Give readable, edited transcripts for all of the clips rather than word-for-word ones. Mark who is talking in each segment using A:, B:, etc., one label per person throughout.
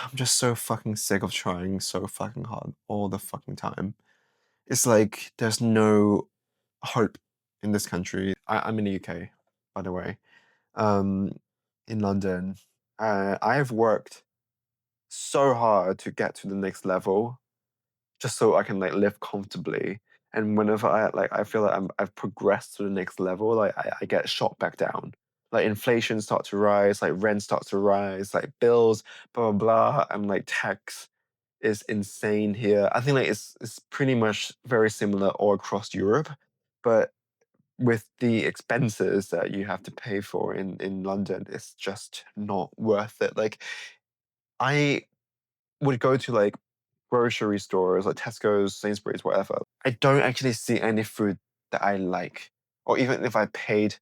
A: I'm just so fucking sick of trying so fucking hard all the fucking time. It's like there's no hope in this country. I'm in the UK, by the way, um, in London. I have worked so hard to get to the next level just so I can like live comfortably. And whenever I feel like I've progressed to the next level, like I get shot back down. Like inflation starts to rise, like rent starts to rise, like bills, blah blah blah, and like tax is insane here. I think like it's pretty much very similar all across Europe, but with the expenses that you have to pay for in London, it's just not worth it. Like I would go to like grocery stores like Tesco's, Sainsbury's, whatever. I don't actually see any food that I like. Or even if I paid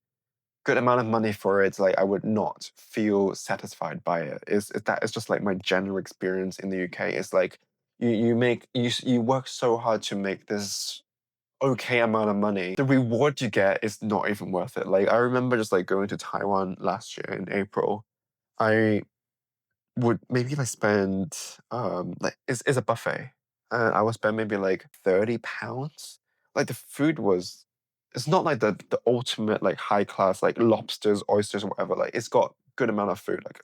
A: good amount of money for it, like I would not feel satisfied by it. That is just like my general experience in the UK. It's like you work so hard to make this okay amount of money. The reward you get is not even worth it. Like I remember just like going to Taiwan last year in April. I would maybe if I spend like it's a buffet and I would spend maybe like £30. Like the food was it's not like the ultimate like high class like lobsters, oysters, or whatever. Like it's got good amount of food. Like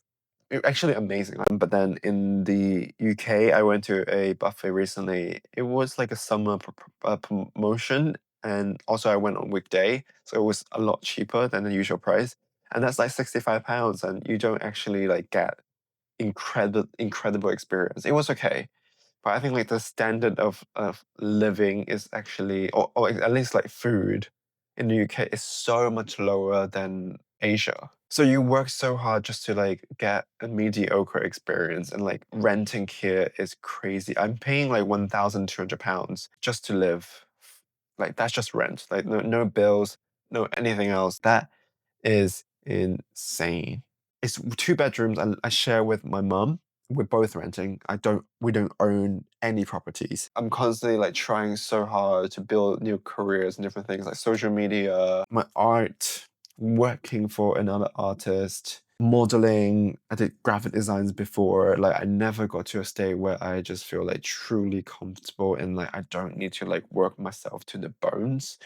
A: actually amazing. But then in the UK, I went to a buffet recently. It was like a summer promotion, and also I went on weekday, so it was a lot cheaper than the usual price. And that's like £65, and you don't actually like get incredible experience. It was okay, but I think like the standard of living is actually, or at least like food in the UK is so much lower than Asia. So you work so hard just to like get a mediocre experience, and like renting here is crazy. I'm paying like £1,200 just to live. Like that's just rent. Like no bills, no anything else. That is insane. It's two bedrooms I share with my mum. We're both renting. We don't own any properties. I'm constantly like trying so hard to build new careers and different things like social media, my art, working for another artist, modeling. I did graphic designs before. Like I never got to a state where I just feel like truly comfortable and like I don't need to like work myself to the bones.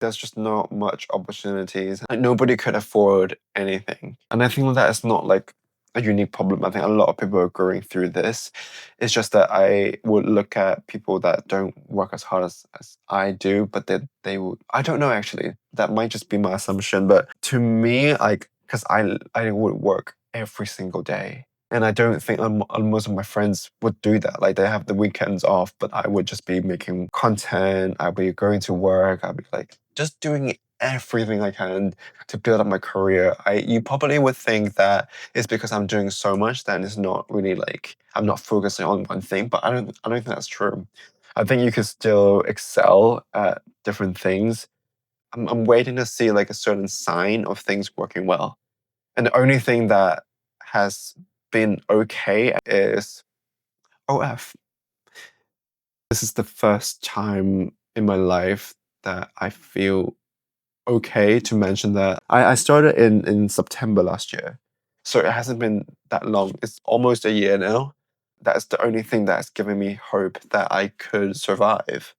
A: There's just not much opportunities. Like nobody could afford anything. And I think that is not like a unique problem. I think a lot of people are going through this. It's just that I would look at people that don't work as hard as I do, but they would I don't know actually. That might just be my assumption. But to me, like because I would work every single day. And I don't think most of my friends would do that. Like they have the weekends off, but I would just be making content. I'd be going to work. I'd be like just doing everything I can to build up my career. You probably would think that it's because I'm doing so much that it's not really like I'm not focusing on one thing. But I don't think that's true. I think you can still excel at different things. I'm waiting to see like a certain sign of things working well. And the only thing that has been okay is OF. This is the first time in my life that I feel okay to mention that. I started in September last year. So it hasn't been that long. It's almost a year now. That's the only thing that's given me hope that I could survive.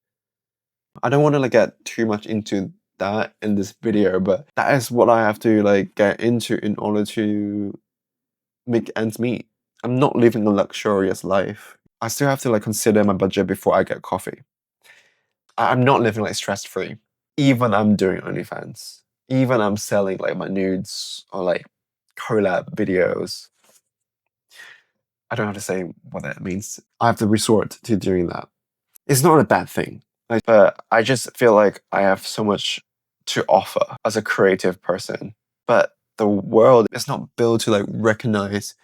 A: I don't want to like get too much into that in this video, but that is what I have to like get into in order to make ends meet. I'm not living a luxurious life. I still have to like consider my budget before I get coffee. I'm not living like stress free. Even I'm doing OnlyFans. Even I'm selling like my nudes or like collab videos. I don't have to say what that means. I have to resort to doing that. It's not a bad thing. Like, but I just feel like I have so much to offer as a creative person. But the world is not built to like recognize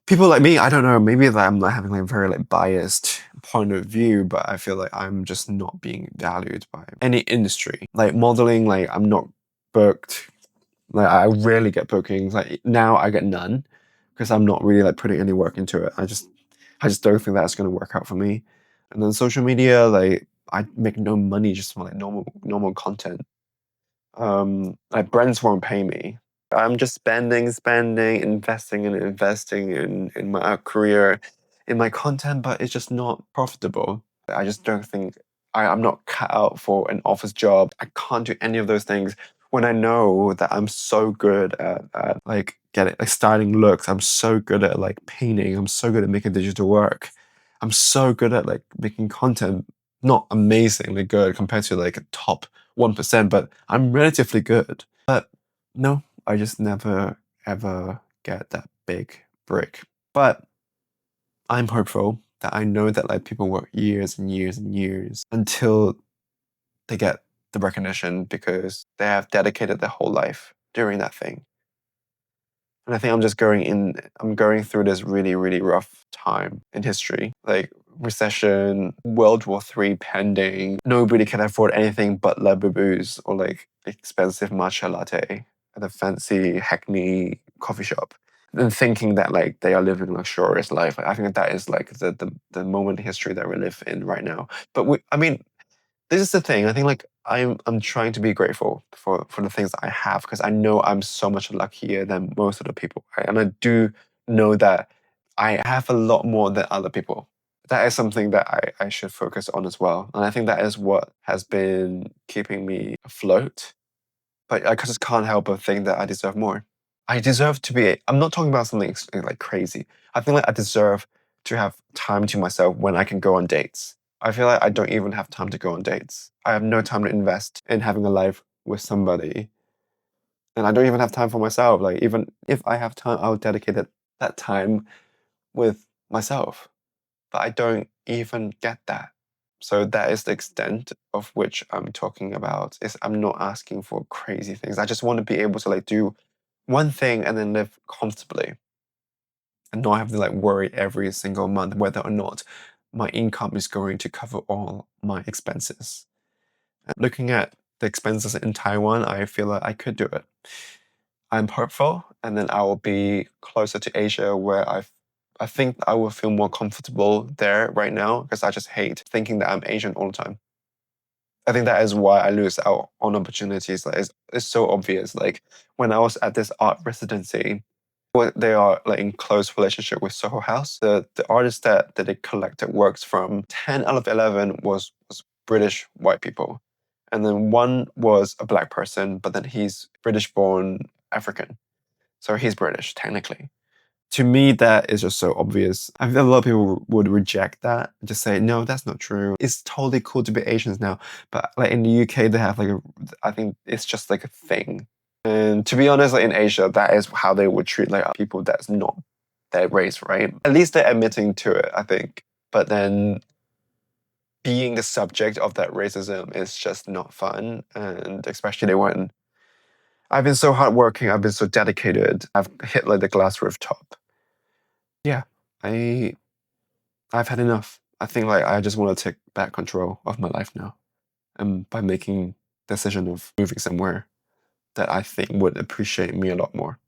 A: people like me. I don't know, maybe that I'm like having like a very like biased point of view, but I feel like I'm just not being valued by any industry. Like modeling, like I'm not booked. Like I rarely get bookings. Like now I get none because I'm not really like putting any work into it. I just don't think that's gonna work out for me. And then social media, like I make no money just from like normal content. Like brands won't pay me. I'm just spending, investing and investing in my career, in my content, but it's just not profitable. I just don't think I'm not cut out for an office job. I can't do any of those things when I know that I'm so good at like getting like styling looks. I'm so good at like painting. I'm so good at making digital work. I'm so good at like making content. Not amazingly good compared to like a top 1%, but I'm relatively good. But no, I just never ever get that big break. But I'm hopeful that I know that like people work years and years and years until they get the recognition because they have dedicated their whole life doing that thing. And I think I'm going through this really, really rough time in history. Like recession, World War III pending. Nobody can afford anything but Labubus or like expensive matcha latte at a fancy Hackney coffee shop. And thinking that like they are living a luxurious life. Like, I think that is like the moment in history that we live in right now. But I mean, this is the thing. I think like I'm trying to be grateful for the things that I have because I know I'm so much luckier than most of the people, right? And I do know that I have a lot more than other people. That is something that I should focus on as well. And I think that is what has been keeping me afloat. But I just can't help but think that I deserve more. I deserve to be. I'm not talking about something like crazy. I think like I deserve to have time to myself when I can go on dates. I feel like I don't even have time to go on dates. I have no time to invest in having a life with somebody. And I don't even have time for myself. Like, even if I have time, I'll dedicate that time with myself. But I don't even get that. So that is the extent of which I'm talking about. Is I'm not asking for crazy things. I just want to be able to like do one thing and then live comfortably and not have to like worry every single month whether or not my income is going to cover all my expenses. Looking at the expenses in Taiwan, I feel like I could do it. I'm hopeful, and then I will be closer to Asia where I think I will feel more comfortable there right now because I just hate thinking that I'm Asian all the time. I think that is why I lose out on opportunities. Like it's so obvious. Like when I was at this art residency, they are like in close relationship with Soho House. The artist that they collected works from, 10 out of 11 was British white people. And then one was a black person, but then he's British born African. So he's British technically. To me, that is just so obvious. I feel a lot of people would reject that, just say, no, that's not true. It's totally cool to be Asians now. But like in the UK, they have like I think it's just like a thing. And to be honest, like in Asia, that is how they would treat like people that's not their race, right? At least they're admitting to it, I think. But then being the subject of that racism is just not fun. And especially when I've been so hardworking, I've been so dedicated, I've hit like the glass rooftop. Yeah, I I've had enough. I think like I just want to take back control of my life now. And by making decision of moving somewhere that I think would appreciate me a lot more.